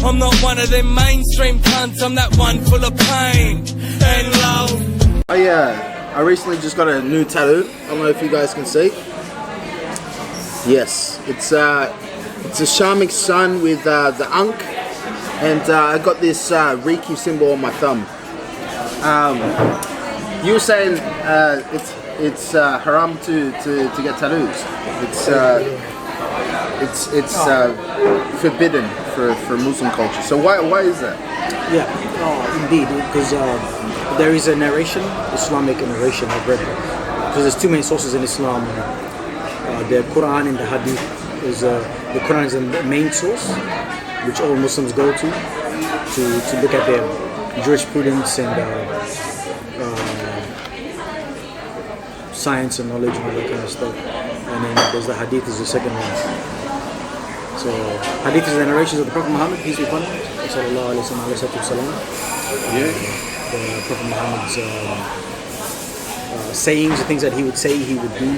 I'm not one of them mainstream cunts, I'm that one full of pain and love. I recently just got a new tattoo. I don't know if you guys can see. Yes, it's a Shamik sun with the Ankh, and I got this Reiki symbol on my thumb. You were saying it's haram to get tattoos. It's forbidden for Muslim culture. So why is that? Yeah, indeed, because there is a narration, Islamic narration I've read. Because there's two main sources in Islam. The Quran and the Hadith. The Quran is the main source, which all Muslims go to look at their jurisprudence and science and knowledge and all that kind of stuff. And then there's the Hadith is the second one. So Hadith is the narrations of the Prophet Muhammad, peace be upon him. Sallallahu alaihi wasallam. Yeah. The Prophet Muhammad's sayings, the things that he would say, he would do,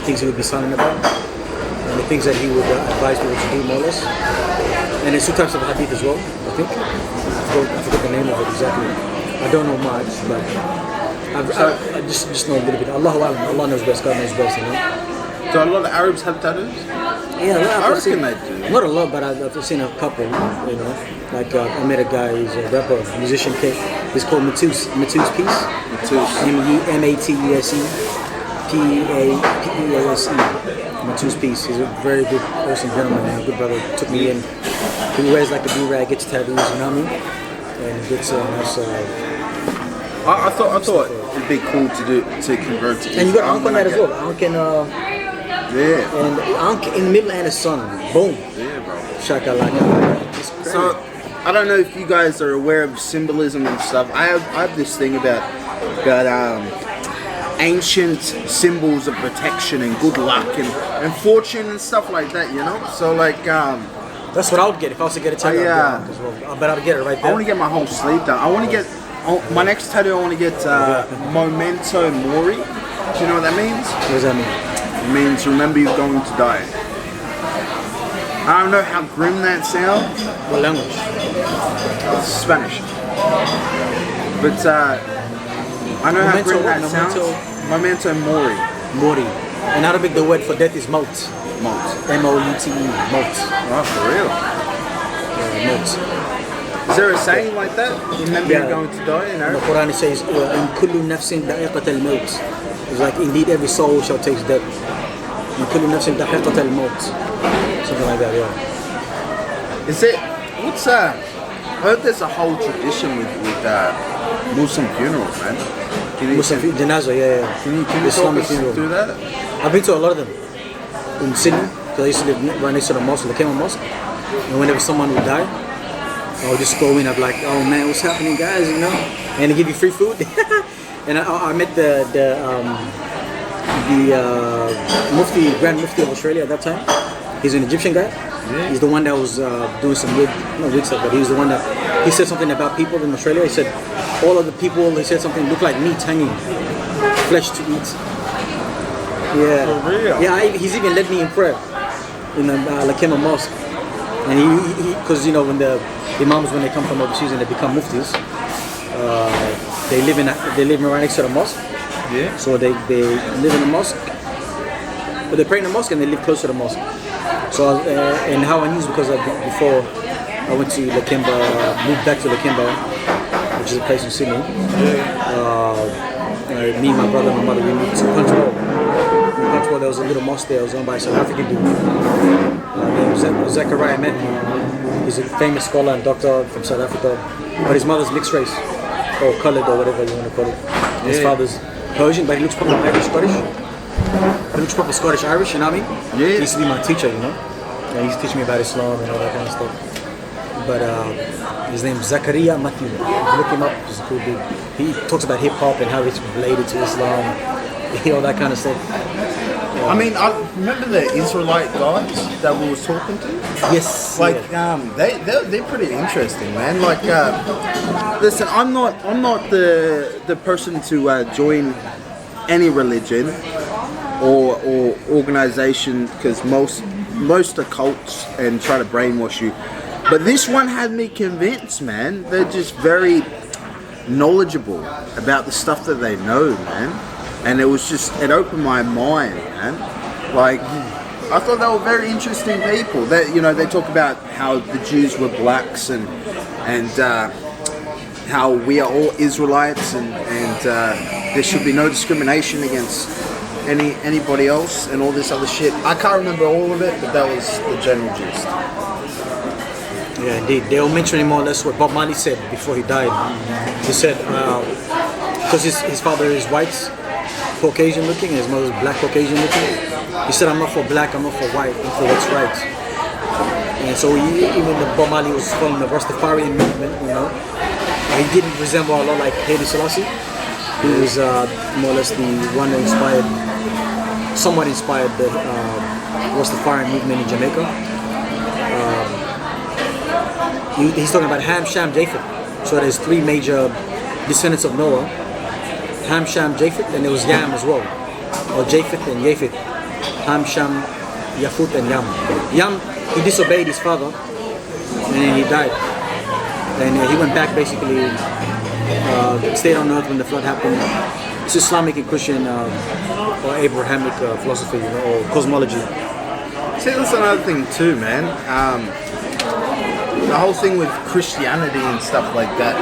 things he would be silent about, and the things that he would advise people to do, more or less. And there's two types of hadith as well, I think. I forget the name of it exactly. I don't know much, but I just know a little bit. Allahu Alam, Allah knows best, God knows best, you know. So a lot of Arabs have tattoos? Yeah, I reckon they do. Not a lot, but I've seen a couple, you know. Like I met a guy, he's a rapper, musician, he's called Matus Peace. Matuse. Pease. Matus Peace. He's a very good person, gentleman, man. Good brother. Took me in. He wears like a do-rag, gets tattoos, you know what I mean? And gets nice. I thought it'd be cool to convert to Islam. And you got Ankh on that as well. Ankh and yeah. And Ankh in the middle and the sun. Boom. Yeah, bro. Shakalaka. So I don't know if you guys are aware of symbolism and stuff. I have this thing about ancient symbols of protection and good luck and fortune and stuff like that, you know? So like that's what I would get if I was to get a tattoo. Yeah. But I would get it right there. I want to get my whole sleeve done. I want to get my next tattoo. I want to get Memento Mori. Do you know what that means? What does that mean? It means remember you're going to die. I don't know how grim that sounds. What language? It's Spanish. But I know how grim that sounds. Memento Mori. Mori. In Arabic, the word for death is maut. Maut. M-O-U-T-E. Maut. Oh, for real? Yeah, maut. Is there a saying like that? Remember you're going to die in Arabic? The Quran says, "In kullu nafsin da'iqat al-maut." It's like, indeed, every soul shall taste death. In kullu nafsin da'iqat al-maut. Something like that, yeah. Is it? What's I heard there's a whole tradition with Muslim funerals, man. Muslim janazah, yeah. Can you talk us through that? I've been to a lot of them in Sydney, because I used to live right next to the mosque, the Kema Mosque. And whenever someone would die, I would just go in. I'd be like, "Oh man, what's happening, guys?" You know, and they give you free food. And I met the Grand Mufti of Australia at that time. He's an Egyptian guy. Yeah. He's the one that was doing some weird stuff, but he was the one that he said something about people in Australia. He said all of the people, he said something look like meat hanging, flesh to eat. Yeah. For real? Yeah, he's even led me in prayer in the Lakema Mosque. And he because you know when the imams, when they come from overseas and they become muftis, they live right next to the mosque. Yeah. So they live in the mosque, but they pray in the mosque and they live close to the mosque. So and how I knew is because before I went to Lakemba, moved back to Lakemba, which is a place in Sydney. Me, my brother, and my mother, we moved to Punchbowl. In Punchbowl, there was a little mosque there. It was owned by a South African dude named Zachariah Medley. He's a famous scholar and doctor from South Africa, but his mother's mixed race, or coloured, or whatever you want to call it. His father's Persian, but he looks proper Irish, Scottish. He looks proper Scottish Irish, you know what I mean? Yeah. He used to be my teacher, you know? And he used to teach me about Islam and all that kind of stuff. But his name's Zakaria Matthew. Look him up, he's a cool dude. He talks about hip hop and how it's related to Islam, all that kind of stuff. I mean, I remember the Israelite guys that we was talking to. Yes. Like, they're pretty interesting, man. Like, listen, I'm not the person to join any religion or organization, because most are cults and try to brainwash you. But this one had me convinced, man. They're just very knowledgeable about the stuff that they know, man. And it opened my mind, man. Like, I thought they were very interesting people. That, you know, they talk about how the Jews were blacks and how we are all Israelites and there should be no discrimination against anybody else and all this other shit. I can't remember all of it, but that was the general gist. Yeah, indeed. They all mentioned more or less what Bob Marley said before he died. He said, because his father is white, Caucasian looking, and his mother's black, Caucasian looking. He said, I'm not for black, I'm not for white, I'm for what's right. And so even though Bob Marley was following the Rastafarian movement, you know, he didn't resemble a lot like Haile Selassie. He was more or less the one that somewhat inspired the Rastafarian movement in Jamaica. He's talking about Ham, Shem, Japheth. So there's three major descendants of Noah. Ham, Shem, Japheth, and there was Yam as well. Or Japheth and Japheth. Ham, Shem, Yafut, and Yam. Yam, he disobeyed his father, and then he died. And he went back basically, stayed on earth when the flood happened. It's Islamic and Christian or Abrahamic philosophy, you know, or cosmology. See, that's another thing too, man. The whole thing with Christianity and stuff like that.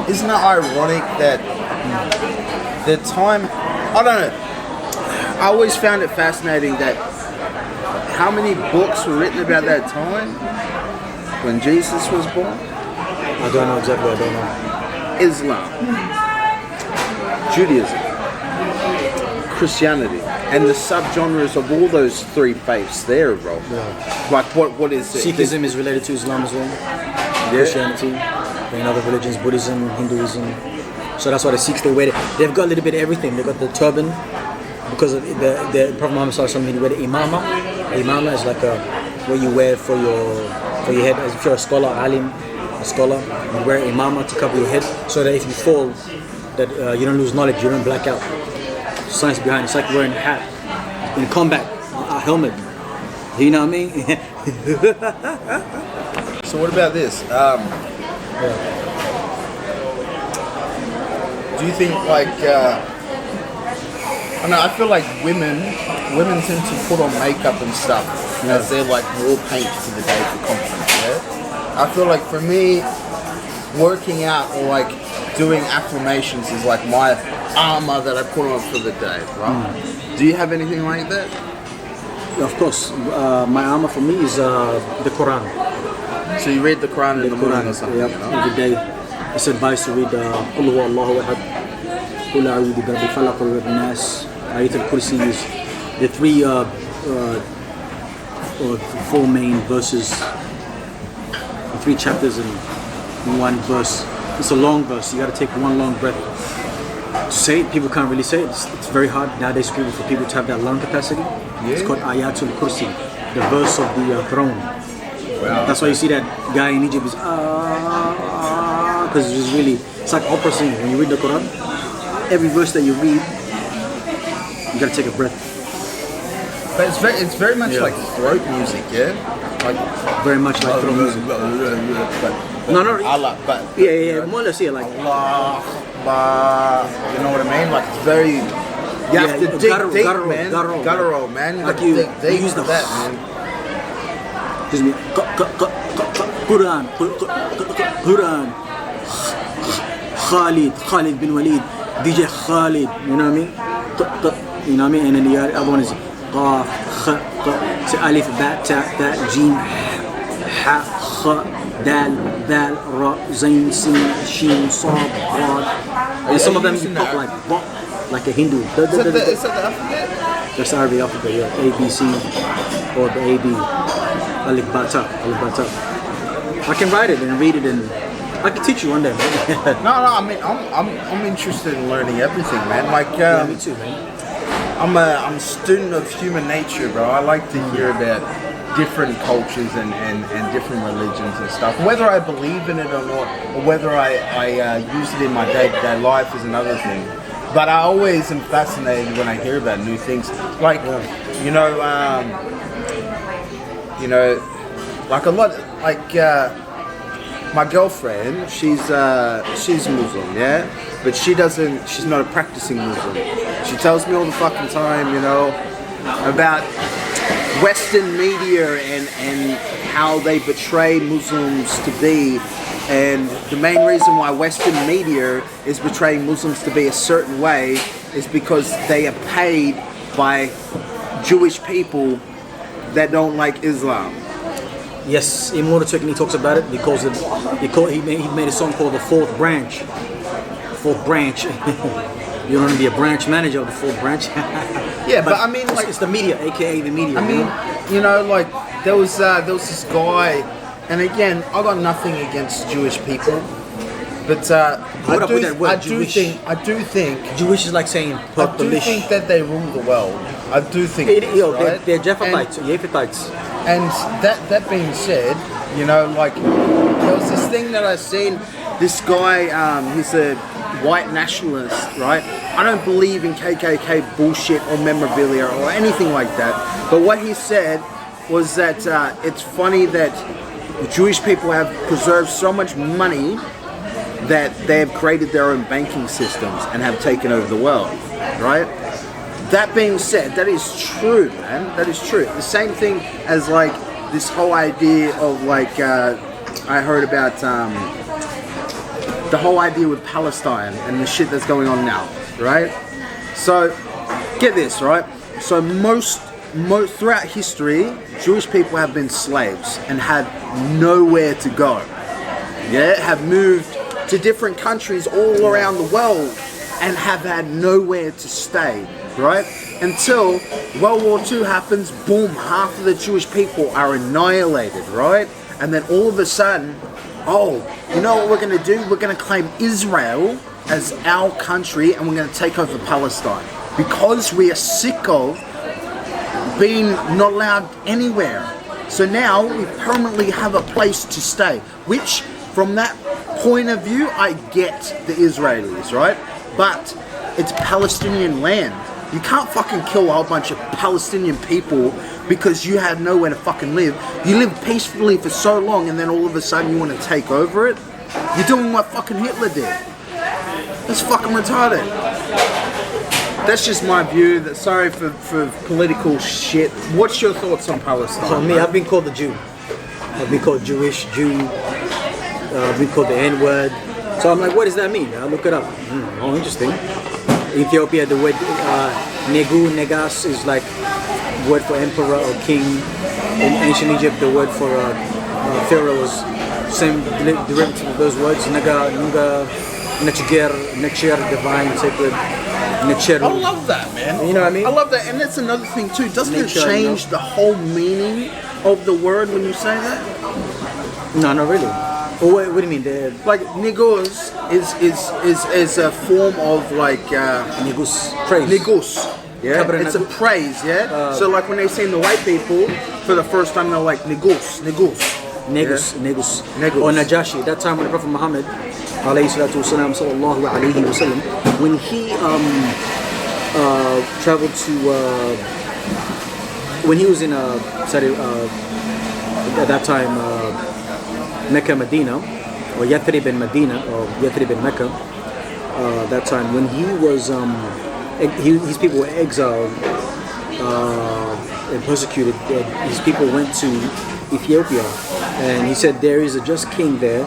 Isn't it ironic that the time, I don't know, I always found it fascinating that how many books were written about that time when Jesus was born? I don't know exactly, I don't know. Islam, Judaism, Christianity, and the subgenres of all those three faiths there, bro. Yeah. Like what is it? Sikhism is related to Islam as well. Yeah. Christianity, and other religions, Buddhism, Hinduism. So that's why the Sikhs, they've got a little bit of everything. They've got the turban, because of the Prophet Muhammad sallallahu alaihi wasallam, he wear the imama. Imama is like what you wear for your head. As if you're a scholar, alim, a scholar, you wear imama to cover your head, so that if you fall, that you don't lose knowledge, you don't black out. Science behind it. It's like wearing a hat in combat, a helmet. You know what I mean? So what about this? Do you think like I know, I feel like women tend to put on makeup and stuff as their like war paint for the day for confidence, yeah? I feel like for me, working out or like doing affirmations is like my armor that I put on for the day, right? Do you have anything like that? Of course, my armor for me is the Quran. So you read the Quran in the morning or something? Yep, you know? every day. It's advised to read Qul huwa Allahu ahad, Qul a'udhu bi rabbil falaq wa rabbin nas, Ayat al-Kursi. Is the three or four main verses, three chapters in one verse. It's a long verse. You got to take one long breath to say it. People can't really say it. It's very hard nowadays for people to have that lung capacity. Yeah. It's called Ayat al-Kursi, the verse of the throne. Wow. That's why you see that guy in Egypt is because it's like opera singing. When you read the Quran, every verse that you read, you gotta take a breath. But it's very much like throat music, yeah? Like very much like throat music. But No. Allah, but Yeah, more or less, yeah, like Allah, you know what I mean? Like it's very. You have to dig deep, man. Guttural, man. Like you you dig use for the that, man. Excuse me. Quran. Khalid bin Walid. DJ Khalid. You know what I mean? You know what I mean? And then the other one is Qaf, Kha, Alif, Ba, Ta, Ta, Jim, Ha, Kha, Dal, Dal, Ra, Zain, Sin, Shin, Sad, Rad. And some of them you talk like a Hindu. Is that the alphabet? That's the Arabic alphabet, yeah. A, B, C, or the A, B. Alif, Ba, Ta, Alif, Ba, Ta. I can write it and read it, and I can teach you one day, man. No, I mean, I'm interested in learning everything, man. Like, Yeah, me too, man. I'm a student of human nature, bro. I like to hear about different cultures and different religions and stuff. Whether I believe in it or not, or whether I use it in my day-to-day life is another thing. But I always am fascinated when I hear about new things. Like, like a lot. I like my girlfriend, she's Muslim, yeah, but she's not a practicing Muslim. She tells me all the fucking time, you know, about Western media and how they betray Muslims to be, and the main reason why Western media is betraying Muslims to be a certain way is because they are paid by Jewish people that don't like Islam. Yes, in Motor Technique he talks about it because he made a song called The Fourth Branch. Fourth Branch. You don't want to be a branch manager of the Fourth Branch. Yeah, but I mean, like, it's the media, aka the media. I mean, you know, like there was this guy, and again, I got nothing against Jewish people, but I do think Jewish is like saying I think that they rule the world. I do think right? they're Japhethites. And that being said, you know, like there was this thing that I seen. This guy, he's a white nationalist, right? I don't believe in KKK bullshit or memorabilia or anything like that. But what he said was that it's funny that the Jewish people have preserved so much money that they have created their own banking systems and have taken over the world, right? That being said, that is true, man. That is true. The same thing as like this whole idea of like I heard about the whole idea with Palestine and the shit that's going on now, right? So get this, right? So most throughout history, Jewish people have been slaves and had nowhere to go. Yeah, have moved to different countries all around the world and have had nowhere to stay, right? Until World War II happens, boom, half of the Jewish people are annihilated, right? And then all of a sudden, oh, you know what we're going to do? We're going to claim Israel as our country and we're going to take over Palestine. Because we are sick of being not allowed anywhere. So now we permanently have a place to stay, which from that point of view, I get the Israelis, right? But it's Palestinian land. You can't fucking kill a whole bunch of Palestinian people because you had nowhere to fucking live. You lived peacefully for so long and then all of a sudden you want to take over it? You're doing what fucking Hitler did. That's fucking retarded. That's just my view. Sorry for political shit. What's your thoughts on Palestine? For me, I've been called a Jew. I've been called Jewish, Jew. I've been called the N-word. So I'm like, what does that mean? I look it up. Oh, interesting. Ethiopia, the word negu, negas is like word for emperor or king. In ancient Egypt, the word for pharaoh was same derivative of those words. Nega, nuga, nechger, divine, sacred. Necheru. I love that, man. You know what I mean? I love that, and that's another thing too. Doesn't it change the whole meaning of the word when you say that? No, not really. Well, what do you mean? Like negus is a form of like negus, praise. Negus, yeah. It's a praise, yeah. So like when they say the white people for the first time, they're like negus. Or Najashi. That time when the Prophet Muhammad, alayhi salatu wasalam, sallallahu alayhi wasallam, when he traveled to, when he was in at that time Mecca, Medina, or Yathrib in Medina, or Yathrib in Mecca. That time when he was, his people were exiled and persecuted. His people went to Ethiopia, and he said there is a just king there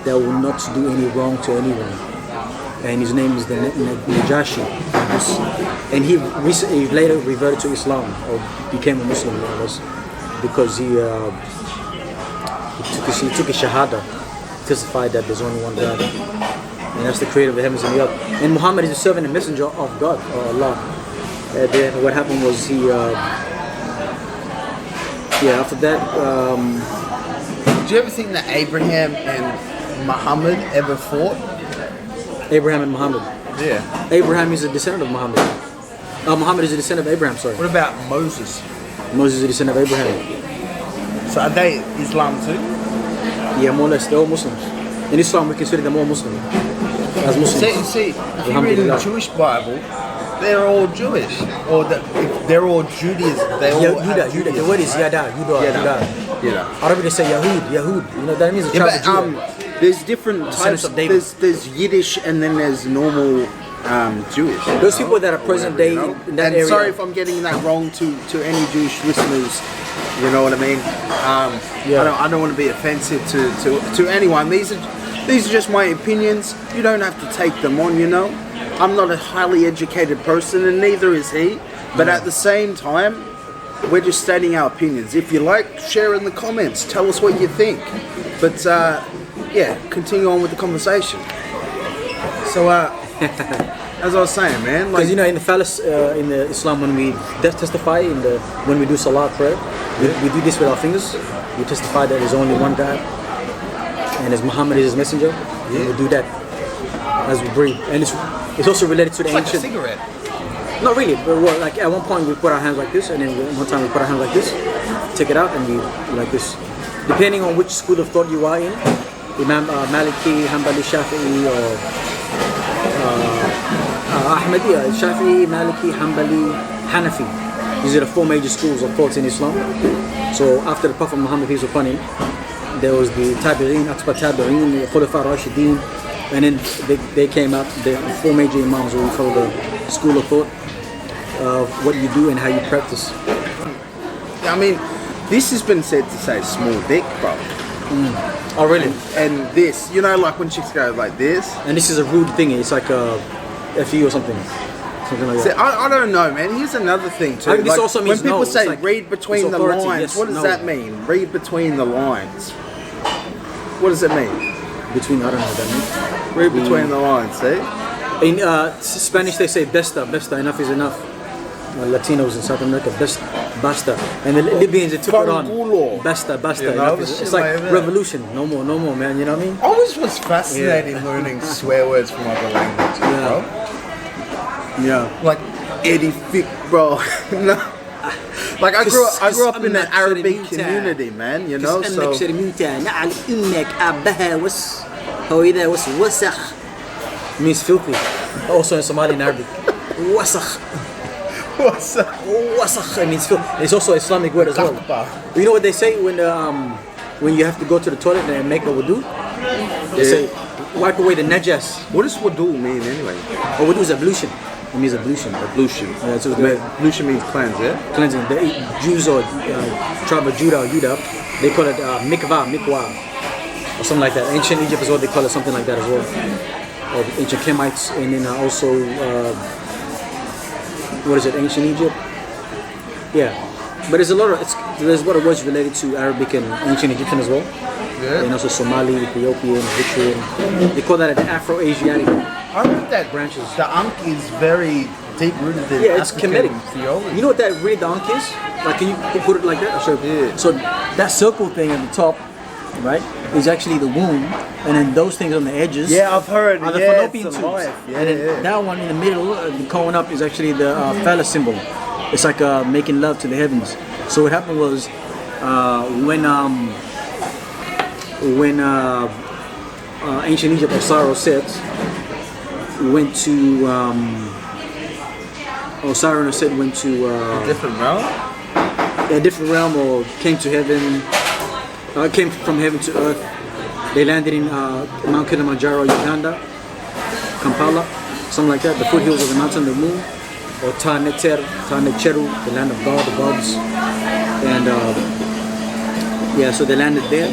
that will not do any wrong to anyone, and his name is the Najashi, and he later reverted to Islam or became a Muslim, because he took a shahada, testified that there's only one God, and that's the creator of the heavens and the earth. And Muhammad is a servant and messenger of God, or Allah. Then what happened was he, after that. Do you ever think that Abraham and Muhammad ever fought? Abraham and Muhammad. Yeah. Abraham is a descendant of Muhammad. Muhammad is a descendant of Abraham. Sorry. What about Moses? Moses is a descendant of Abraham. So are they Islam too? Yeah, more or less. They're all Muslims. In Islam, we consider them all Muslim. As Muslims. See, if you read the Jewish Bible, they're all Jewish. Or if they're all Judaism. They all have Judaism. The word is Yada. You know. Arabic they say Yahud. You know that means a Yeah, tribe but, of Judah. there's different types. of David. There's Yiddish and then there's normal Jewish. Those people that are present day in that and area. sorry if I'm getting that wrong to any Jewish listeners. You know what I mean? I don't want to be offensive to anyone. These are just my opinions. You don't have to take them on. You know, I'm not a highly educated person, and neither is he. But at the same time, we're just stating our opinions. If you like, share in the comments. Tell us what you think. But yeah, continue on with the conversation. So, as I was saying, man, like Because you know, in the Islam, when we testify when we do salah prayer, we do this with our fingers. We testify that there's only one God, and as Muhammad is his messenger. We do that as we breathe, and it's also related to the it's like a ancient. cigarette. Not really, but like at one point we put our hands like this, and then one time we put our hands like this, take it out, and we like this. Depending on which school of thought you are in, Imam Maliki, Hanbali, Shafi'i, or Ahmadiyya, Shafi'i, Maliki, Hanbali, Hanafi. These are the 4 major schools of thought in Islam. So after the Prophet Muhammad, peace be upon him, there was the Tabi'in, Atba Tabi'in, the Khulafa Rashidin, and then they came out, the 4 major imams who we call the school of thought of what you do and how you practice. I mean, this has been said to say small dick, bro. Oh really? And this, you know, like when chicks go like this. And this is a rude thing, it's like a FE or something. Something like See, that. I don't know, man. Here's another thing too. I think this Like, also means when people no, say it's like read between it's the authority, lines, yes, what does no. that mean? Read between the lines. What does it mean? Between, I don't know what that means. Read between the lines, see? In Spanish they say besta, enough is enough. Latinos in South America, basta. And the Libyans, they took it on. Fangulo. Basta, You know, enough this is, shit it's like like that. revolution, no more, man, you know what I mean? I always was fascinated learning swear words from other languages, bro. Yeah. Like Eddie Fick, bro. No. Like I grew up in an Arabic community, man, you know, so means filthy. Also in Somali and Arabic. Wasakh. what's that? Wasakh, it means filth. It's also an Islamic word as well. You know what they say when you have to go to the toilet and make a wudu? They say, wipe away the najas. What does wudu mean anyway? Or wudu is ablution. It means ablution. Ablution. Yeah, so Ablution means cleanse, yeah? cleansing. The Jews or tribe of Judah or Yudah, they call it mikvah, or something like that. Ancient Egypt as well, they call it something like that as well. Or ancient Kemites, and then also, what is it, ancient Egypt? Yeah. But there's a lot of words related to Arabic and ancient Egyptian as well. Yeah. And also Somali, Ethiopian, Eritrean. They call that an Afro-Asiatic. I read that branches. The Ankh is very deep rooted in Yeah, it's African Kemetic. theology. You know what that really the Ankh is? Like, can you put it like that? I'll show you. Yeah. So that circle thing at the top, right, is actually the womb, and then those things on the edges. Yeah, I've heard. Are the Yeah, fallopian it's tubes. alive. Yeah, And then yeah. that one in the middle, going up, is actually the phallus symbol. It's like making love to the heavens. So what happened was when ancient Egypt, Osiris Set, went to Osiris and Set went to Different realm? a different realm, or came to heaven, came from heaven to earth. They landed in Mount Kilimanjaro, Uganda, Kampala, something like that, the foothills of the mountain of the moon, or Tanecheru, the land of God, the gods. And so they landed there.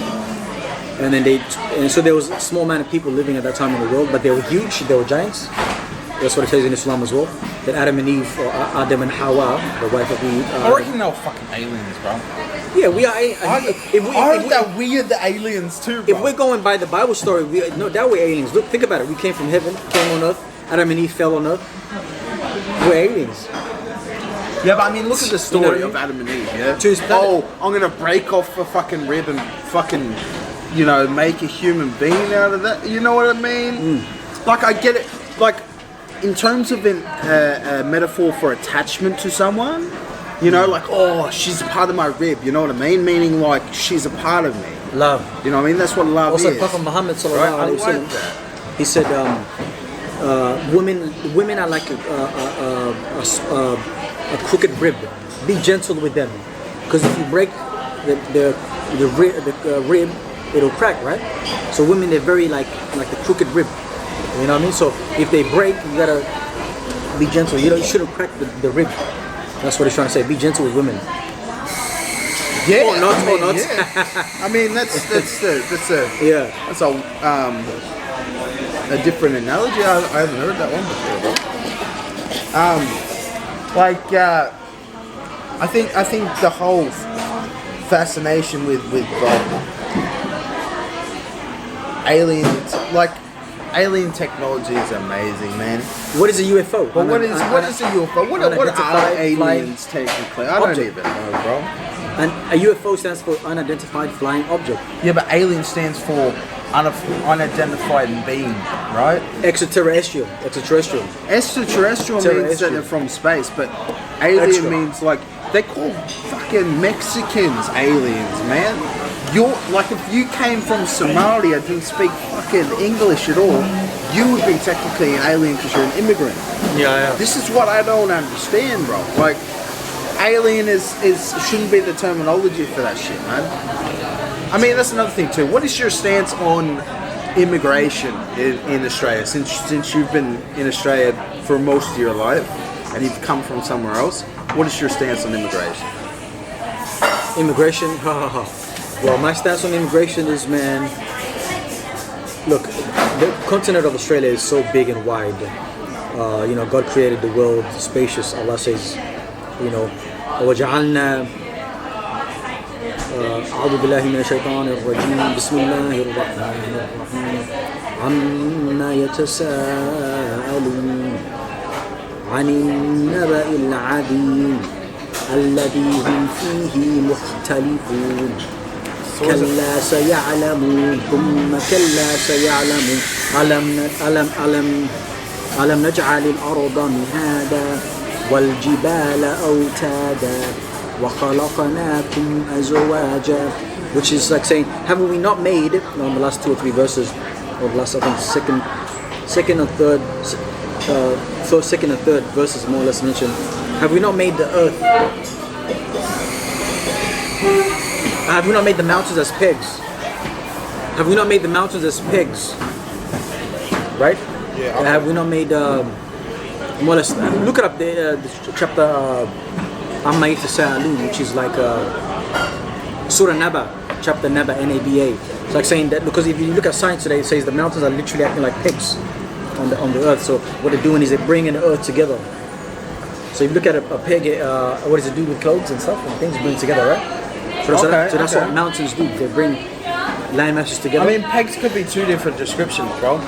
And then so there was a small amount of people living at that time in the world, but they were huge, they were giants. That's what it says in Islam as well. That Adam and Eve, or Adam and Hawa, the wife of Eve. I reckon they were fucking aliens, bro. Yeah, we are. I heard that we're the aliens too, bro. If we're going by the Bible story, that we're aliens. Look, think about it. We came from heaven, came on earth. Adam and Eve fell on earth. We're aliens. Yeah, but I mean, look at the story You know of what I Adam and Eve, yeah? To his planet. Oh, I'm gonna break off a fucking rib and fucking, you know, make a human being out of that. You know what I mean? Like, I get it. Like, in terms of a metaphor for attachment to someone, you know, like, oh, she's a part of my rib, you know what I mean? Meaning, like, she's a part of me. Love. You know what I mean? That's what love Also, is. Prophet Muhammad Right? sallallahu I alaihi like wasallam, that. he said, women are like a crooked rib. Be gentle with them, because if you break the rib, it'll crack, right? So women, they're very like the crooked rib. You know what I mean? So if they break, you gotta be gentle. You shouldn't crack the rib. That's what he's trying to say. Be gentle with women. Yeah, or not. yeah. I mean, that's a different analogy. I haven't heard that one before. I think the whole fascination with like alien technology is amazing, man. What is a UFO? But what is a UFO? What are aliens technically? I don't even know, bro. And a UFO stands for unidentified flying object. Yeah, but alien stands for unidentified being, right? Extraterrestrial. Extraterrestrial means that they're from space, but alien means like they call fucking Mexicans aliens, man. You're like, if you came from Somalia, didn't speak fucking English at all, you would be technically an alien because you're an immigrant. Yeah. This is what I don't understand, bro. Like, alien shouldn't be the terminology for that shit, man. I mean, that's another thing too. What is your stance on immigration in Australia? Since you've been in Australia for most of your life and you've come from somewhere else, what is your stance on immigration? Immigration? Well, my stance on immigration is, man, look, the continent of Australia is so big and wide. God created the world spacious. Allah says, وَجَعَلْنَا أعوذ بالله من الشيطان الرجيم بسم الله الرحمن الرحيم عما يتساءلون عن النبأ العظيم الذي هم فيه مختلفون كلا سيعلمون ثم كلا سيعلمون ألم نجعل الأرض مهادا والجبال أوتادا وخلقناكم أزواجا, which is like saying, haven't we not made, on the last 2 or 3 verses, or the last, I think, second and third verses more or less mentioned, have we not made the earth, have we not made the mountains as pegs? Have we not made the mountains as pegs? Right? Yeah. Okay. Have we not made, more or less, look it up, the chapter Amma Yatasaalun, which is like Surah Naba, chapter Naba, N-A-B-A. It's like saying that, because if you look at science today, it says the mountains are literally acting like pegs on the earth. So what they're doing is they're bringing the earth together. So if you look at a peg, what does it do with clothes and stuff? And things bring together, right? So that's what mountains do. They bring land masses together. I mean, pegs could be 2 different descriptions, bro.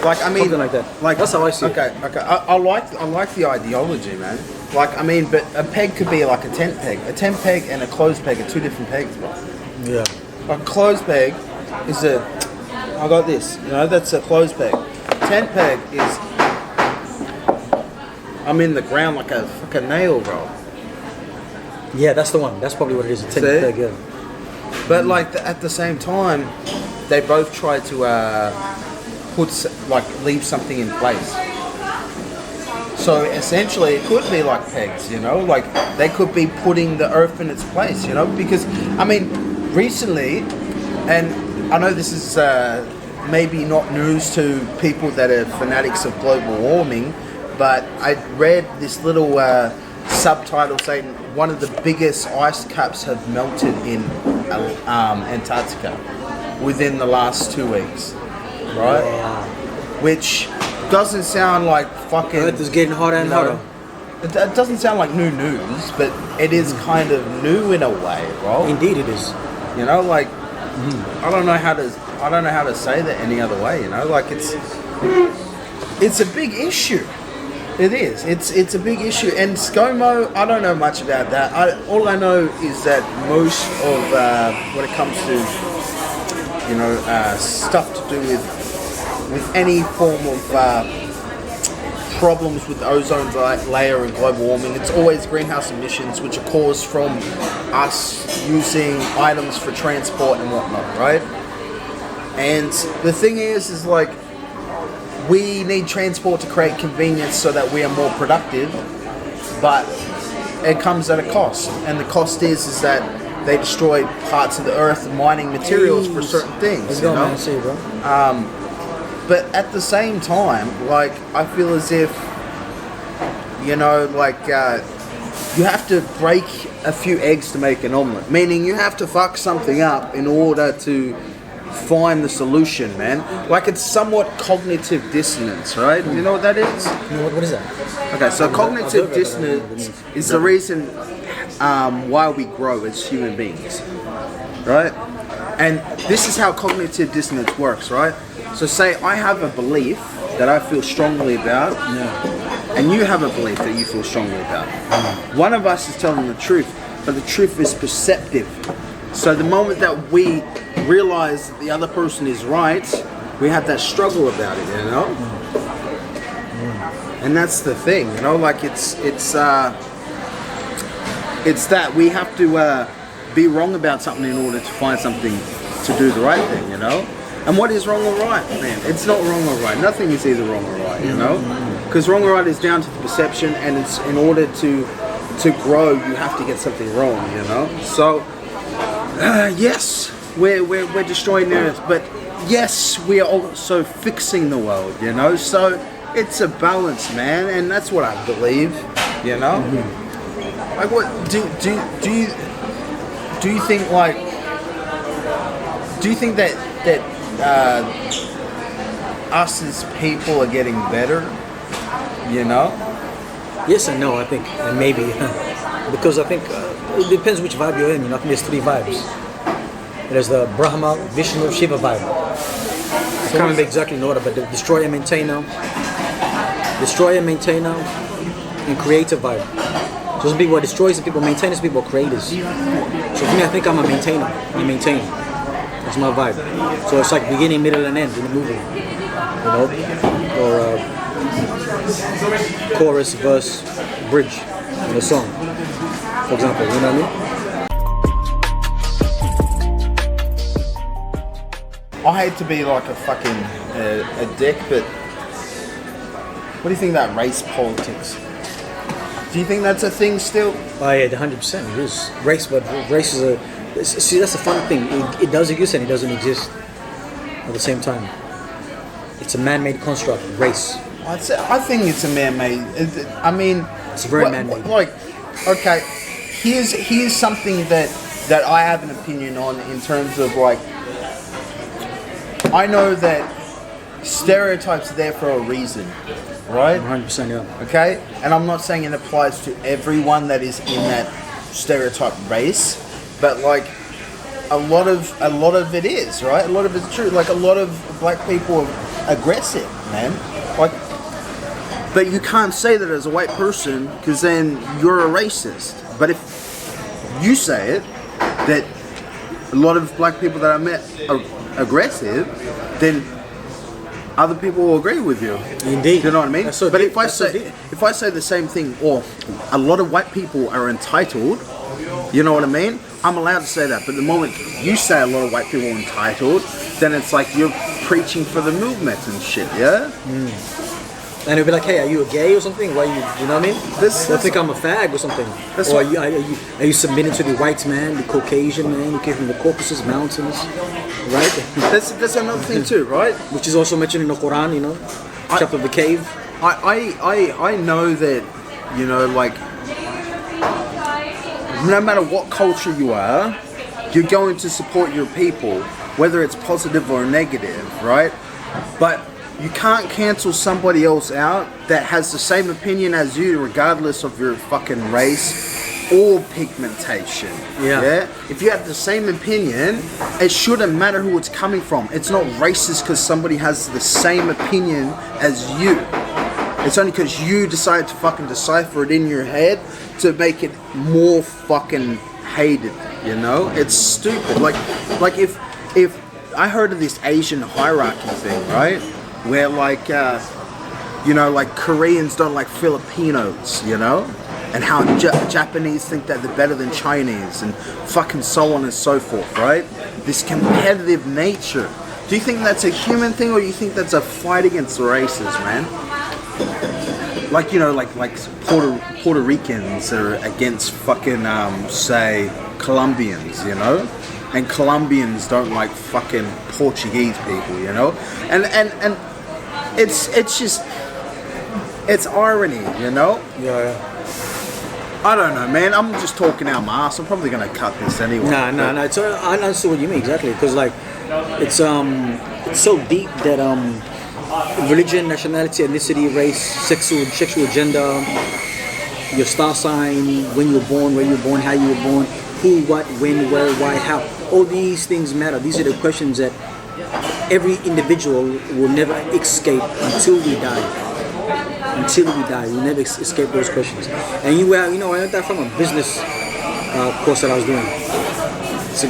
Like, I mean, something like that. Like, that's how I see it. Okay. I like the ideology, man. Like, I mean, but a peg could be like a tent peg. A tent peg and a clothes peg are 2 different pegs, bro. Yeah. A clothes peg is I got this. That's a clothes peg. Tent peg is I'm in the ground like a fucking nail, bro. Yeah, that's the one. That's probably what it is. A tent peg, yeah. But like at the same time, they both try to leave something in place. So essentially, it could be like pegs, like they could be putting the earth in its place, because I mean, recently, and I know this is maybe not news to people that are fanatics of global warming, but I read this little subtitle saying one of the biggest ice caps have melted in Antarctica within the last 2 weeks, right? Wow. Which doesn't sound like fucking... Earth is getting hotter and hotter. It doesn't sound like new news, but it is kind of new in a way, bro. Indeed it is. I don't know how to say that any other way, like it's a big issue. It is. It's a big issue. And ScoMo, I don't know much about that. All I know is that most of when it comes to stuff to do with any form of problems with the ozone layer and global warming, it's always greenhouse emissions, which are caused from us using items for transport and whatnot, right? And the thing is like, we need transport to create convenience so that we are more productive, but it comes at a cost. And the cost is that they destroy parts of the earth mining materials for certain things. Let's You go, know? man. See you, bro. But at the same time, like, I feel as if, you know, like, you have to break a few eggs to make an omelette. Meaning you have to fuck something up in order to find the solution, man. Like, it's somewhat cognitive dissonance, right? You know what that is? What is that? Okay, so cognitive I've heard dissonance that. is the reason why we grow as human beings, right? And this is how cognitive dissonance works, right? So say I have a belief that I feel strongly about, and you have a belief that you feel strongly about. One of us is telling the truth, but the truth is perceptive. So the moment that we realize that the other person is right, we have that struggle about it, you know? And that's the thing, you know, like it's that we have to be wrong about something in order to find something to do the right thing, you know? And what is wrong or right, man? It's not wrong or right. Nothing is either wrong or right, you know? Because wrong or right is down to the perception, and it's in order to grow, you have to get something wrong, you know? So, yes, we're destroying the earth, but yes, we are also fixing the world, you know? So, it's a balance, man, and that's what I believe, you know? Like, what do you think, like, do you think that us as people are getting better, you know? Yes and no, I think, and maybe. Because I think it depends which vibe you're in. You know, I think there's 3 vibes. There's the Brahma, Vishnu, Shiva vibe. I can't remember exactly in order, but the destroyer, maintainer, and creator vibe. So some people are destroyers, some people are maintainers, some people are creators. So for me, I think I'm a maintainer. I maintain. That's my vibe. So it's like beginning, middle, and end in the movie. You know? Or chorus, verse, bridge in a song. For example, you know what I mean? I hate to be like a fucking a dick, but what do you think about race politics? Do you think that's a thing still? Oh yeah, 100%. It is race, but race is a. See, that's the fun thing. It does exist and it doesn't exist at the same time. It's a man-made construct, race. I think it's a man-made. I mean, It's very man-made. Like, okay, here's something that I have an opinion on in terms of, like, I know that stereotypes are there for a reason, right? 100%, yeah. Okay, and I'm not saying it applies to everyone that is in that stereotype race, but like a lot of it is, right? A lot of it's true. Like, a lot of black people are aggressive, man. Like, but you can't say that as a white person, because then you're a racist. But if you say it, that a lot of black people that I met are aggressive, then other people will agree with you. Indeed. You know what I mean? That's so but deep. if I That's so say deep. if I say the same thing, or a lot of white people are entitled, you know what I mean? I'm allowed to say that. But the moment you say a lot of white people are entitled, then it's like you're preaching for the movement and shit, yeah? And it'll be like, hey, are you a gay or something? Why you know what I mean? They'll think I'm a fag or something. Or are you submitting to the white man, the Caucasian man who came from the Caucasus Mountains, right? That's another thing too, right? Which is also mentioned in the Quran, you know, chapter of the cave. I know that, you know, like, no matter what culture you are, you're going to support your people, whether it's positive or negative, right? But you can't cancel somebody else out that has the same opinion as you, regardless of your fucking race or pigmentation. Yeah? If you have the same opinion, it shouldn't matter who it's coming from. It's not racist because somebody has the same opinion as you. It's only because you decided to fucking decipher it in your head to make it more fucking hated, you know? It's stupid. Like if I heard of this Asian hierarchy thing, right? Where, like, you know, like, Koreans don't like Filipinos, you know? And how Japanese think that they're better than Chinese, and fucking so on and so forth, right? This competitive nature. Do you think that's a human thing, or do you think that's a fight against races, man? Like, you know, like Puerto Ricans are against fucking, say, Colombians, you know, and Colombians don't like fucking Portuguese people, you know, and it's just it's irony, you know. Yeah. I don't know, man. I'm just talking out my ass. I'm probably gonna cut this anyway. No. It's, I understand what you mean exactly, because like it's so deep that religion, nationality, ethnicity, race, sexual gender, your star sign, when you were born, where you were born, how you were born, who, what, when, where, why, how. All these things matter. These are the questions that every individual will never escape until we die. Until we die, we'll never escape those questions. And I learned that from a business course that I was doing. It's a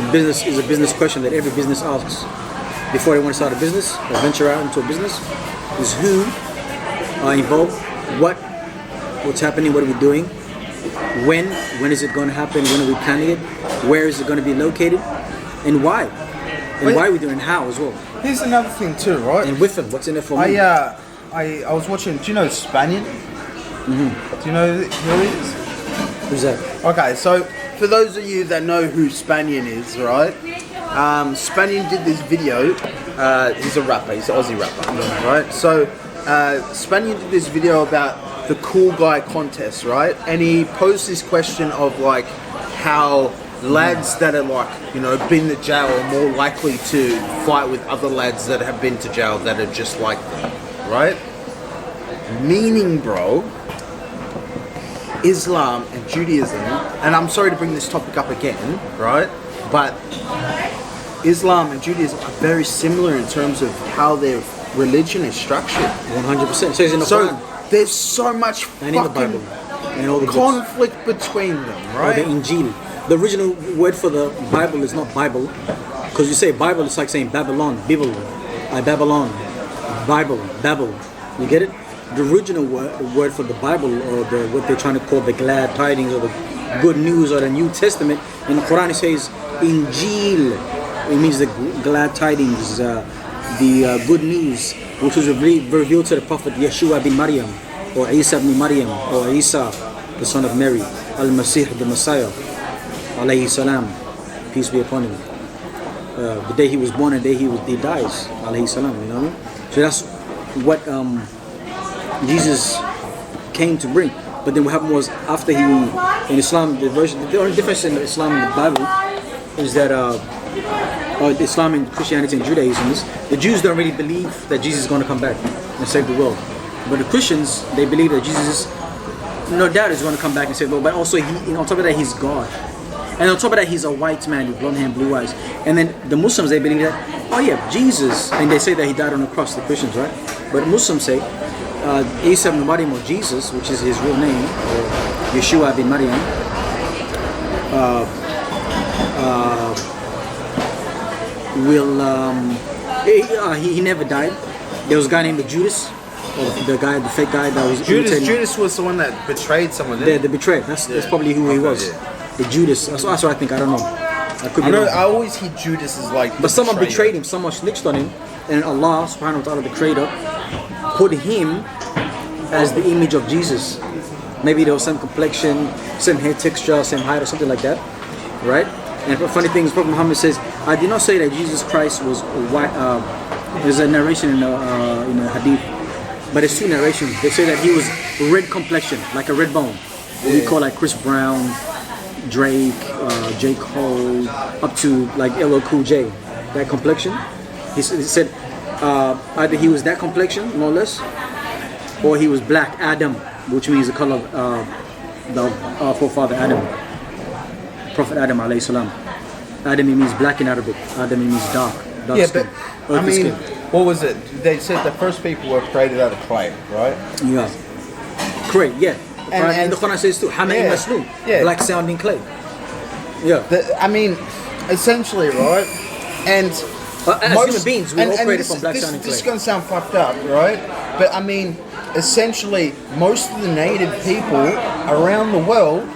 business question that every business asks before they want to start a business or venture out into a business. Is who are involved, what's happening, what are we doing, when is it going to happen, when are we planning it, where is it going to be located, and why, and why are we doing it, and how as well. Here's another thing too, right? And with them, what's in it for me? I was watching. Do you know Spaniard? Mm-hmm. Do you know who he is? Who's that? Okay, so for those of you that know who Spaniard is, right? Spaniard did this video. He's a rapper. He's an Aussie rapper, right? So Spaniard did this video about the cool guy contest, right? And he posed this question of like how lads that are like, you know, been to jail are more likely to fight with other lads that have been to jail that are just like them, right? Meaning, bro, Islam and Judaism, and I'm sorry to bring this topic up again, right? But Islam and Judaism are very similar in terms of how their religion is structured. 100%. So, in the Quran. There's so much and in the Bible and all the conflict between them, right? Or the Injil. The original word for the Bible is not Bible, because you say Bible, it's like saying Babylon, Babylon, Bible, Babel. You get it? The original word for the Bible, or what they're trying to call the glad tidings or the good news or the New Testament, in the Quran it says Injil. It means the glad tidings, the good news, which was revealed to the Prophet Yeshua bin Maryam, or Isa bin Maryam, or Isa, the son of Mary, Al-Masih, the Messiah, alayhi salam, peace be upon him. The day he was born and the day he dies, alayhi salam, you know what I mean? So that's what Jesus came to bring. But then what happened was, after in Islam, the only difference in Islam and the Bible is that Islam and Christianity and Judaism is the Jews don't really believe that Jesus is going to come back and save the world. But the Christians, they believe that Jesus, no doubt, is going to come back and save the world. But also, on top of that, he's God. And on top of that, he's a white man with blonde hair and blue eyes. And then the Muslims, they believe that, oh yeah, Jesus, and they say that he died on the cross, the Christians, right? But the Muslims say, Isa ibn Maryam, or Jesus, which is his real name, or Yeshua bin Maryam, he never died. There was a guy named Judas, or the fake guy that was Judas was the one that betrayed someone. The betrayed. That's probably who he was. Yeah. The Judas. That's what I think. I don't know. I always hear Judas is like. But someone betrayed him. Someone snitched on him, and Allah Subhanahu wa Taala, the Creator, put him as the image of Jesus. Maybe there was some complexion, same hair texture, same height, or something like that, right? And the funny thing is, Prophet Muhammad says, I did not say that Jesus Christ was white. There's a narration in a hadith, but it's two narrations. They say that he was red complexion, like a red bone. What we call like Chris Brown, Drake, J. Cole, up to like LL Cool J. That complexion. He said either he was that complexion, more or less, or he was black Adam, which means the color of the forefather Adam. Prophet Adam alayhi salam. Adam means black in Arabic. Adam means dark skin. But I mean, what was it? They said the first people were created out of clay, right? Yeah. Clay, yeah. And the Quran says too, Hama'in Masloom, black sounding clay. Yeah. I mean, essentially, right? And as human beings, we all created from black sounding clay. This is going to sound fucked up, right? But I mean, essentially, most of the native people around the world,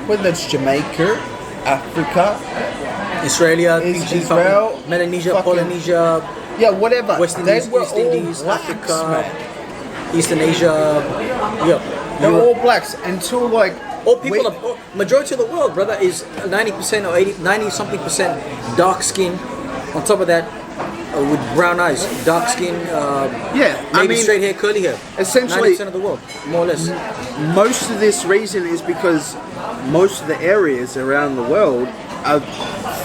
whether it's Jamaica, Africa, Israel, Melanesia, Polynesia, whatever. West Indies, East Indies, Africa, Eastern Asia, they're all blacks until like all people, majority of the world, brother, is 90% or 90 something percent dark skin. On top of that, with brown eyes, dark skin, maybe straight hair, curly hair. Essentially, 90% of the world, more or less. Most of this reason is because most of the areas around the world are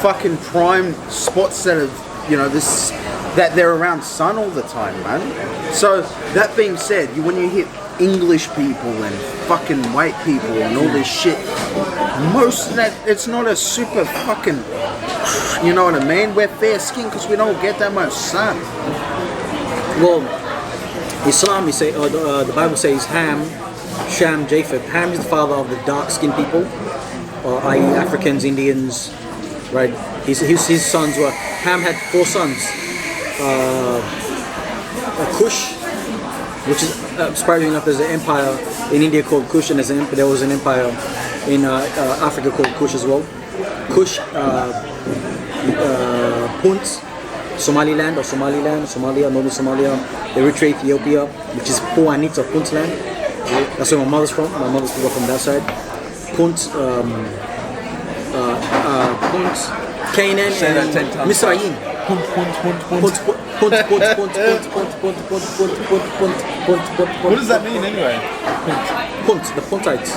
fucking prime spots that have, that they're around sun all the time, man. So that being said, when you hit English people and fucking white people and all this shit, most of that, it's not a super fucking, you know what I mean? We're fair skinned because we don't get that much sun. Well, Islam, the Bible says Ham, Sham, Japheth. Ham is the father of the dark-skinned people, i.e. Africans, Indians, right? His sons were, Ham had 4 sons. Kush, which is, surprisingly enough, there's an empire in India called Kush, and there was an empire in Africa called Kush as well. Kush, Punt, Somalia, northern Somalia, Eritrea, Ethiopia, which is Puanit of Puntland. That's where my mother's from. My mother's people from that side. Punt, Canaan, and Misraim. What does that mean anyway? Punt, the Puntites.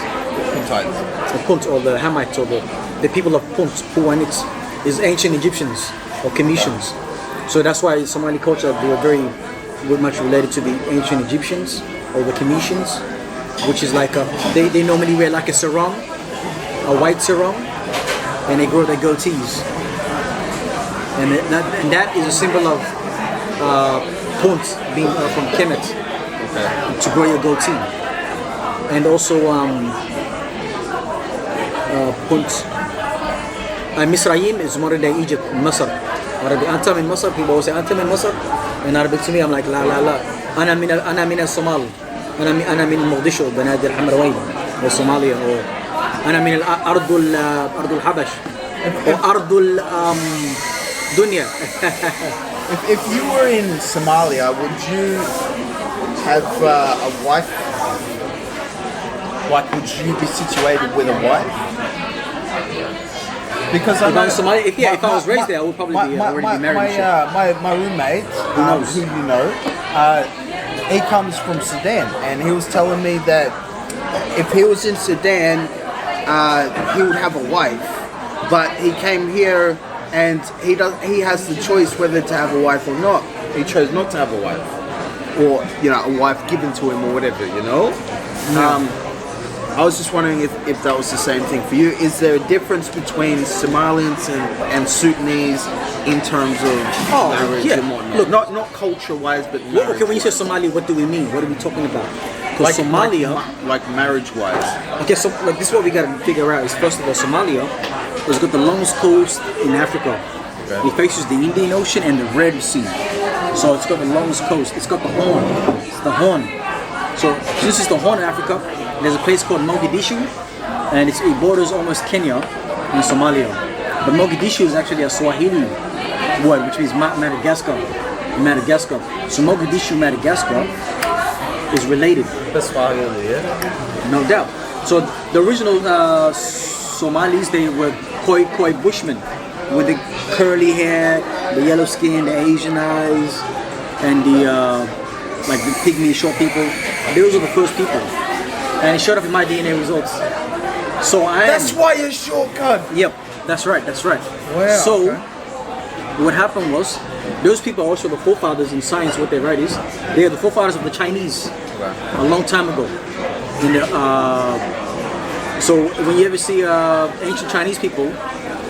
The Punt, or the Hamites, or the people of Punt, Puanits, is ancient Egyptians or Cometians. So that's why Somali culture, they were very much related to the ancient Egyptians or the Cometians, which is like they normally wear like a sarong, a white sarong, and they grow their goatees. And that is a symbol of Punt being from Kemet, to grow your goatee. And also Punt. Misraim is modern day Egypt, Masr. Arabic, Antam in Masr, people always say Antam in Masr. In Arabic to me, I'm like la la la. أنا من الصومال. أنا من مقدشو بنادي الحمروين or Somalia, or أنا من أرض الحبش or أرض الدنيا. If you were in Somalia, would you have a wife? Like, would you be situated with a wife? Because if I was raised there, I would probably already be married. My roommate, who you know, he comes from Sudan, and he was telling me that if he was in Sudan, he would have a wife, but he came here and he has the choice whether to have a wife or not. He chose not to have a wife, or a wife given to him or whatever. I was just wondering if that was the same thing for you. Is there a difference between Somalians and Sudanese in terms of marriage and whatnot? Look, not culture-wise, but marriage. Okay, when you say Somali, what do we mean? What are we talking about? Because Somalia, like marriage-wise. Okay, so this is what we got to figure out. Is first of all, Somalia has got the longest coast in Africa. Okay. It faces the Indian Ocean and the Red Sea. So it's got the longest coast. It's got the Horn. It's the Horn. So since it's the Horn of Africa, there's a place called Mogadishu, and it borders almost Kenya and Somalia. But Mogadishu is actually a Swahili word, which means Madagascar. So Mogadishu, Madagascar is related. That's Swahili, yeah? No doubt. So the original Somalis, they were Khoi Bushmen with the curly hair, the yellow skin, the Asian eyes, and the like the pygmy short people. Those are the first people. And it showed up in my DNA results. So That's why you're shortcut. Yep, that's right. Wow, so what happened was, those people are also the forefathers in science. What they write is, they are the forefathers of the Chinese a long time ago. So when you ever see ancient Chinese people,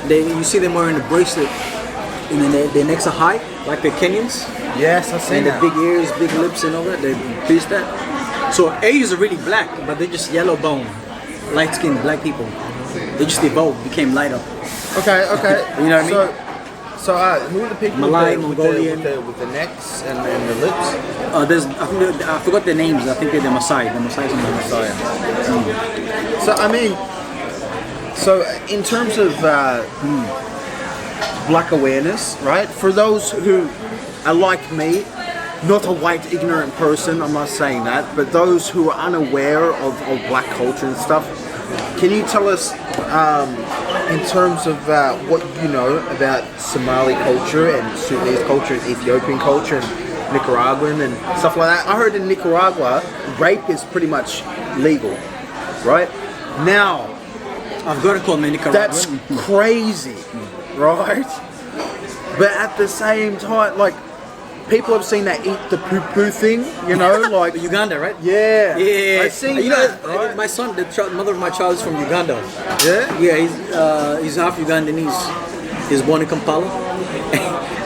you see them wearing a bracelet, and then their necks are high, like the Kenyans. Yes, I've seen that. And the big ears, big lips, and all that. They pierce that. So Asians are really black, but they're just yellow bone, light skinned black people. They just evolved, became lighter. Okay. You know what I mean? So who are the people Malay, with Mongolian, with the necks and the lips? I forgot their names. I think they're the Maasai. The Maasai. So I mean, in terms of black awareness, right? For those who are like me, not a white ignorant person, I'm not saying that, but those who are unaware of black culture and stuff, Can you tell us, in terms of what you know about Somali culture and Sudanese culture and Ethiopian culture and Nicaraguan and stuff like that? I heard in Nicaragua, rape is pretty much legal, right? Now, I've got to call me Nicaragua. that's crazy, right? But at the same time, like, people have seen that eat the poo-poo thing, you know, like... Uganda, right? Yeah. Yeah. I've seen you that, know, right? my son, the mother of my child is from Uganda. Yeah? Yeah, he's half Ugandanese. He was born in Kampala.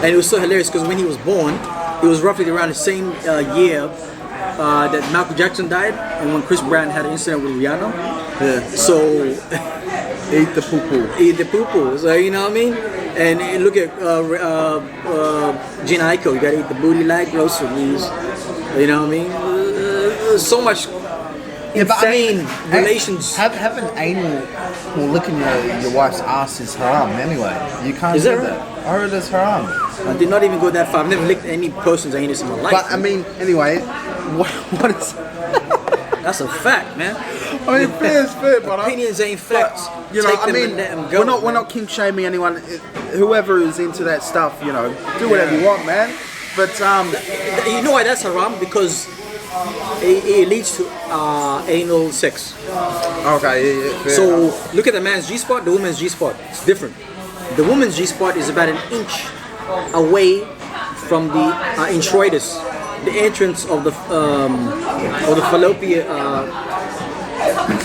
And it was so hilarious because when he was born, it was roughly around the same year that Michael Jackson died and when Chris Brown had an incident with Rihanna. Yeah. So... Eat the poo-poo. Eat the poo-poo. So, you know what I mean? And look at Gina Aiko, you gotta eat the booty like groceries. You know what I mean? So much insane relations. Having anal or licking your wife's ass is haram anyway. You can't Is do that that. right? I heard it's haram. I did not even go that far. I've never licked any person's anus in my life. But I mean, anyway, what is... That's a fact, man. I mean, fair is fair, but opinions ain't facts. You know, Take I them mean, and let them go, we're not king shaming anyone. Whoever is into that stuff, you know, do whatever you want, man. But you know why that's haram? Because it leads to anal sex. okay, yeah, fair So enough. look at the man's G spot, the woman's G spot. It's different. The woman's G spot is about an inch away from the introitus, the entrance of the fallopian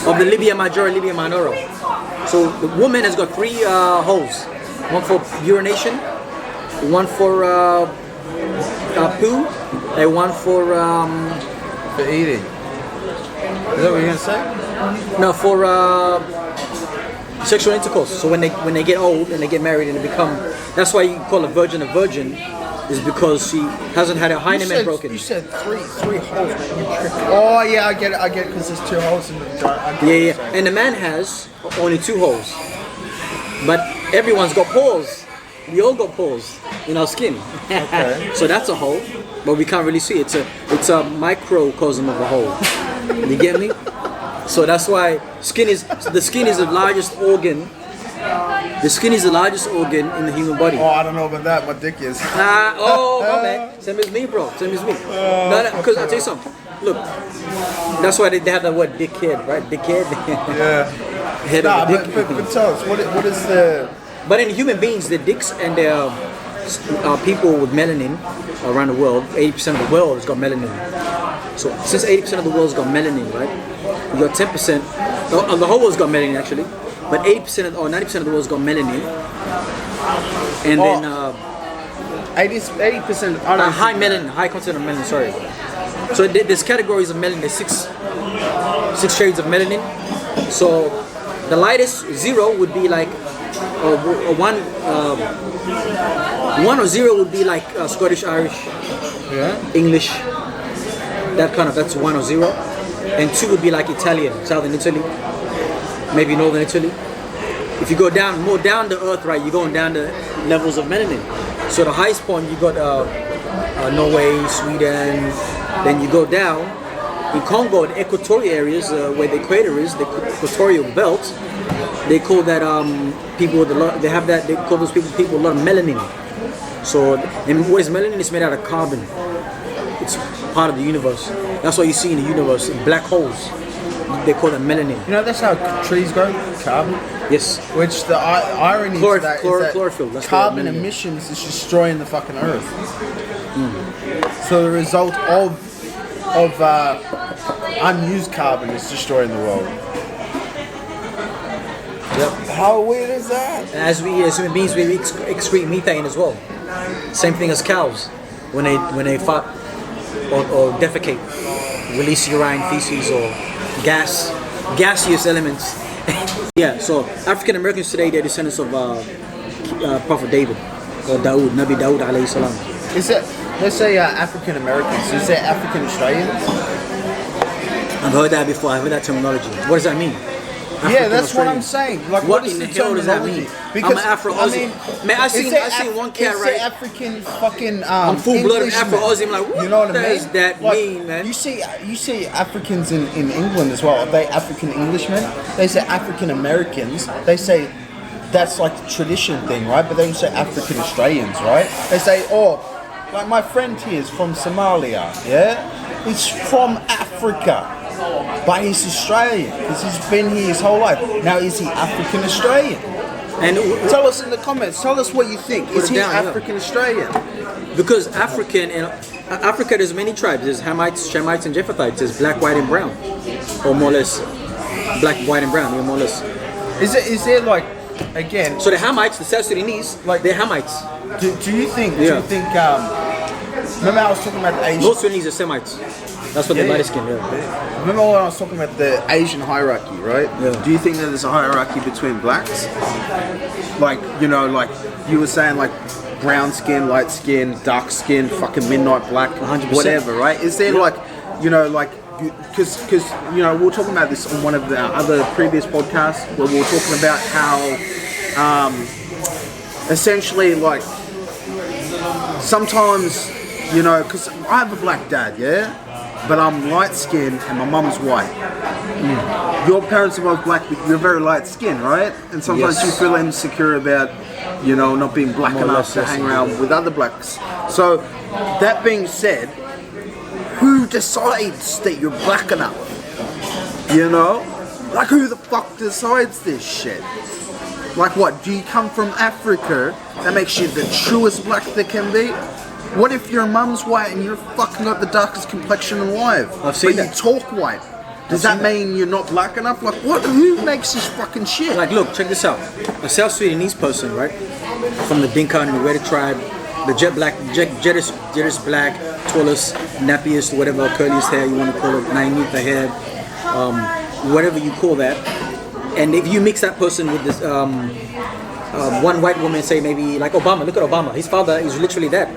of the labia majora, labia minora. So the woman has got 3 holes: one for urination, one for poo, and one for eating. Is that what you're gonna say? no, for sexual intercourse. So when they get old and they get married and they become, that's why you call a virgin, is because she hasn't had her hymen broken. You said three holes. Oh yeah, I get it, because there's 2 holes in the vagina. Yeah. And the man has only 2 holes, but everyone's got pores. We all got pores in our skin. Okay. So that's a hole, but we can't really see it. It's a microcosm of a hole. You get me? So that's why the skin is the largest organ. The skin is the largest organ in the human body. Oh, I don't know about that. My dick is. My man. Same as me, bro. Same as me. Because I'll tell you something. Look, that's why they have that word dickhead, right? Dickhead. Yeah. Head Nah, of a dick. but tell us, what is the... But in human beings, the dicks and the people with melanin around the world, 80% of the world has got melanin. So since 80% of the world's got melanin, right? You got 10%, the whole world's got melanin actually, but 80% or 90% of the world's got melanin. And then 80%. I don't high melanin, high content of melanin. Sorry. So there's categories of melanin. There's six shades of melanin. So the lightest 0 would be like one or 0 would be like Scottish, Irish, English. That's 1 or 0, and 2 would be like Italian, Southern Italy, maybe Northern Italy. If you go more down the earth, right, you're going down the levels of melanin. So the highest point you got Norway, Sweden. Then you go down in Congo, the equatorial areas where the equator is, the equatorial belt. They call that people with a lot. They call those people with a lot of melanin. So, and what is melanin? It's made out of carbon. It's part of the universe. That's why you see in the universe black holes. They call them melanin. You know, that's how trees grow, carbon. Yes. Which the irony to that is that chlorophyll. That's carbon emissions is destroying the fucking earth. So the result of unused carbon is destroying the world. Yep. How weird is that? As human beings, we excrete methane as well. Same thing as cows when they fart or defecate, release urine, feces, or gaseous elements. Yeah. So African Americans today, they're descendants of Prophet David or Dawood, Nabi Dawood alayhi salam. Is it? Let's say African Americans. Is there African Australians? I've heard that before. I've heard that terminology. What does that mean? Yeah, that's what I'm saying. Like, what is in the the hell does that terminology? mean? Because I'm an Afro-Aussie. Man, I seen one cat, is right? there African fucking I'm full-blooded Englishman? Afro-Aussie. I'm like, what You know what I does mean? that Like, mean, man? You see Africans in England as well. Are they African Englishmen? They say African Americans. They say that's like the tradition thing, right? But they don't say African Australians, right? They say, oh, like my friend here is from Somalia, yeah? He's from Africa, but he's Australian because he's been here his whole life. Now, is he African Australian? And Tell us in the comments. Tell us what you think. Is it he down, yeah. African Australian? because African and Africa, there's many tribes. There's Hamites, Shemites, and Japhethites. There's black, white, and brown, or more or less black, white, and brown. More or less. Is there like again? So the Hamites, the South Sudanese, Like- they're Hamites. Do you think? Do Yeah. you think? Remember I was talking about the Asian. North Sudanese are Semites. That's what Yeah, they're light yeah. skin. Yeah. Remember when I was talking about the Asian hierarchy, right? Yeah. Do you think that there's a hierarchy between blacks? Like, you know, like you were saying, like brown skin, light skin, dark skin, fucking midnight black, 100%. whatever, right? Is there like, you know, like, because you know, we were talking about this on one of the other previous podcasts where we were talking about how, essentially, like, sometimes, you know, because I have a black dad, yeah? But I'm light skinned and my mum's white. Your parents are both black, but you're very light skinned, right? And sometimes Yes. you feel insecure about, you know, not being black More or enough less, to yes, hang indeed. around with other blacks. So, that being said, who decides that you're black enough? You know? Like, who the fuck decides this shit? Like what, do you come from Africa that makes you the truest black there can be? What if your mum's white and you're fucking got the darkest complexion alive? I've seen but that. you talk white. Does that mean you're not black enough? Like what, who makes this fucking shit? Like, look, check this out. A South Sudanese person, right, from the Dinka and the Red tribe, the jet black, tallest, nappiest, whatever, curliest hair you want to call it, 9 meter hair, whatever you call that. And if you mix that person with this one white woman, say maybe like Obama, look at Obama. His father is literally that,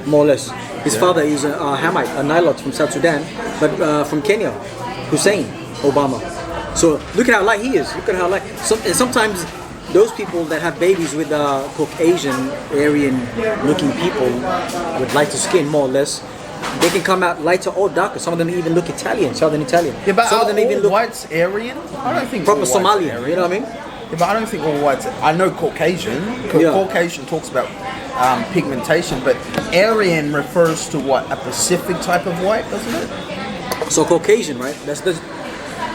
more or less. His father is a Hamite, a Nilot from South Sudan, but from Kenya, Hussein Obama. So look at how light he is. Look at how light. And sometimes those people that have babies with Caucasian, Aryan-looking people with lighter skin, more or less, they can come out lighter or darker. Some of them even look Italian, Southern Italian. Yeah, but some of them even look whites Aryan? I don't think proper all whites Somalian. are You know what I mean? Yeah, but I don't think all whites. I know Caucasian. Yeah. Caucasian talks about pigmentation, but Aryan refers to what, a Pacific type of white, doesn't it? So Caucasian, right? That's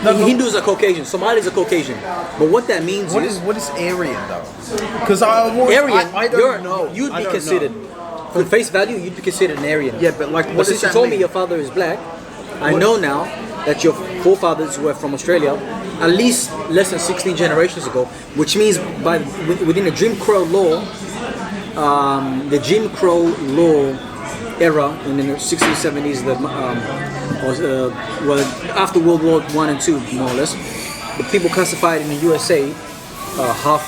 No, Hindus are Caucasian, Somalis are Caucasian. But what that means What is is Aryan though? Because I don't know. You'd I be don't considered, know. for face value, you'd be considered an Aryan. Yeah, but like, But what since does you that told mean? me your father is black, I know now that your forefathers were from Australia, at least less than 16 generations ago, which means within the Jim Crow law, era in the 60s, 70s, after World War I and II, more or less, the people classified in the USA, half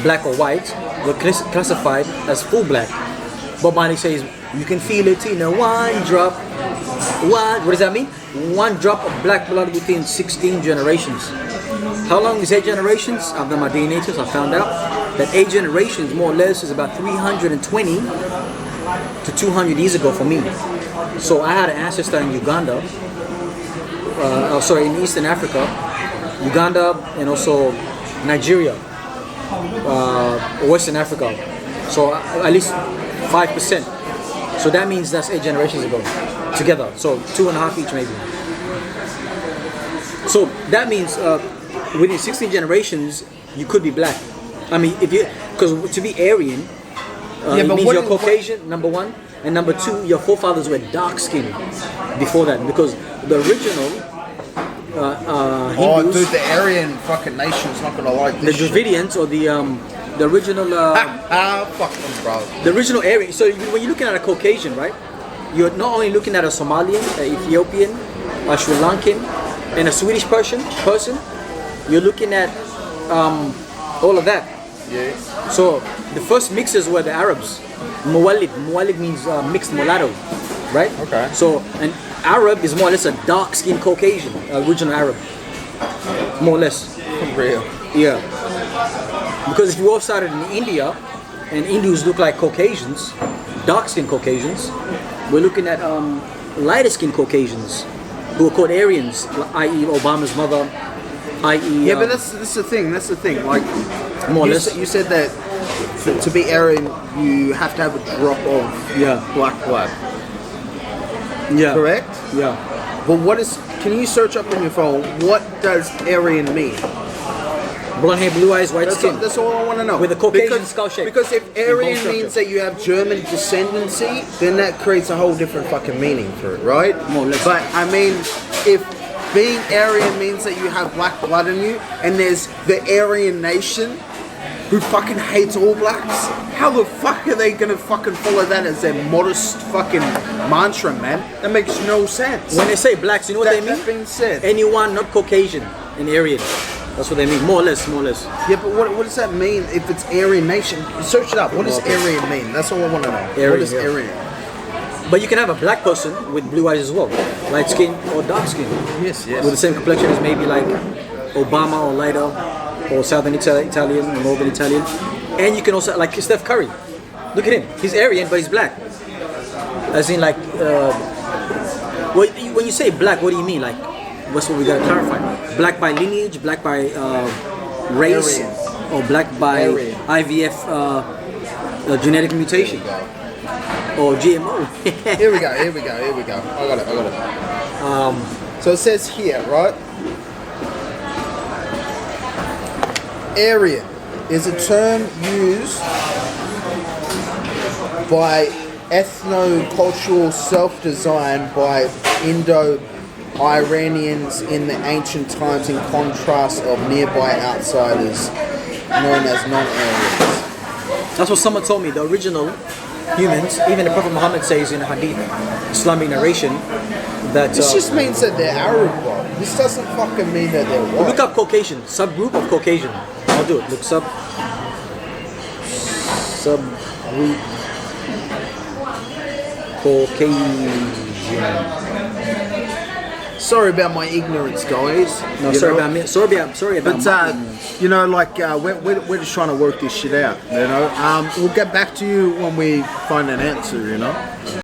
black or white, were classified as full black. Bob Marley says, you can feel it in a one drop. What does that mean? One drop of black blood within 16 generations. How long is 8 generations? I've done my DNA test, I found out that 8 generations more or less is about 320 to 200 years ago for me. So I had an ancestor in Uganda, in Eastern Africa, Uganda, and also Nigeria, Western Africa. So at least 5%. So that means that's 8 generations ago together. So 2.5 each maybe. So that means within 16 generations you could be black. I mean, because to be Aryan, it means you're Caucasian, number one, and number two, your forefathers were dark skinned before that, because the original Hindus, dude, the Aryan fucking nation's not gonna like the this shit. Dravidians, or the original Fuck them, bro. the original Aryan. So when you're looking at a Caucasian, right, you're not only looking at a Somalian, an Ethiopian, a Sri Lankan, and a Swedish person. You're looking at all of that. Yeah. So the first mixers were the Arabs. Muwallid means mixed mulatto, right? Okay. So an Arab is more or less a dark-skinned Caucasian, original Arab. more or less. Real. Yeah. Because if you all started in India, and Indians look like Caucasians, dark-skinned Caucasians, we're looking at lighter-skinned Caucasians who are called Aryans, i.e. Obama's mother, i.e. Yeah, but that's the thing. That's the thing. Like, more or you, less. you said that to be Aryan, you have to have a drop of black blood. Yeah. Correct? Yeah. But what is? Can you search up on your phone? What does Aryan mean? Blonde hair, blue eyes, white skin. That's all I want to know. With a Caucasian skull shape. Because if bone Aryan structure. means that you have German descendancy, then that creates a whole different fucking meaning for it, right? More or less. But I mean, if being Aryan means that you have black blood in you, and there's the Aryan nation who fucking hates all blacks, how the fuck are they gonna fucking follow that as their modest fucking mantra, man? That makes no sense. When they say blacks, you know what they mean? That being said, Anyone not Caucasian, an Aryan. That's what they mean, more or less, more or less. yeah, but what does that mean if it's Aryan nation? Search it up. What does Aryan mean? That's all I want to know. Aryan, what is yeah. Aryan? But you can have a black person with blue eyes as well, light skin or dark skin. Yes. With the same complexion as maybe like Obama or lighter, or Southern Italian or Northern Italian. And you can also, like Steph Curry. Look at him. He's Aryan, but he's black. As in like, when you say black, what do you mean? Like, what's what we gotta clarify? Black by lineage, black by race, Aryan. or black by Aryan. IVF genetic mutation, or GMO. Here we go. I got it. So it says here, right? Aryan is a term used by ethno-cultural self-design by Indo-Iranians in the ancient times in contrast of nearby outsiders known as non-Aryans. That's what someone told me. The original humans, even the Prophet Muhammad says in a hadith, Islamic narration, that This just means that they're Arab, bro. This doesn't fucking mean that they're white. look up Caucasian, subgroup of Caucasian. I'll do it. Look subgroup Caucasian. Sorry about my ignorance, guys. No, You sorry know? about me. Sorry about But my ignorance. you know, like we're just trying to work this shit out. You know, we'll get back to you when we find an answer. You know.